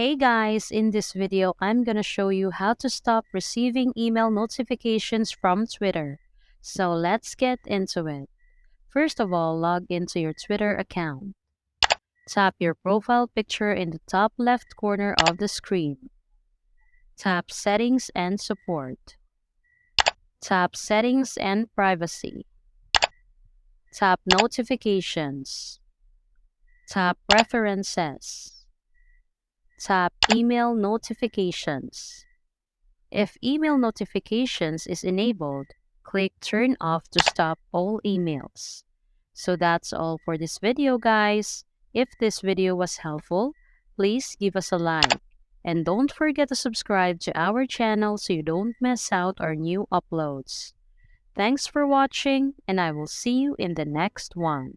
Hey guys, in this video, I'm gonna show you how to stop receiving email notifications from Twitter. So let's get into it. First of all, log into your Twitter account. Tap your profile picture in the top left corner of the screen. Tap Settings and Support. Tap Settings and Privacy. Tap Notifications. Tap Preferences. Tap Email Notifications. If email notifications is enabled, click Turn Off to stop all emails. So that's all for this video, guys. If this video was helpful, please give us a like. And don't forget to subscribe to our channel so you don't miss out our new uploads. Thanks for watching, and I will see you in the next one.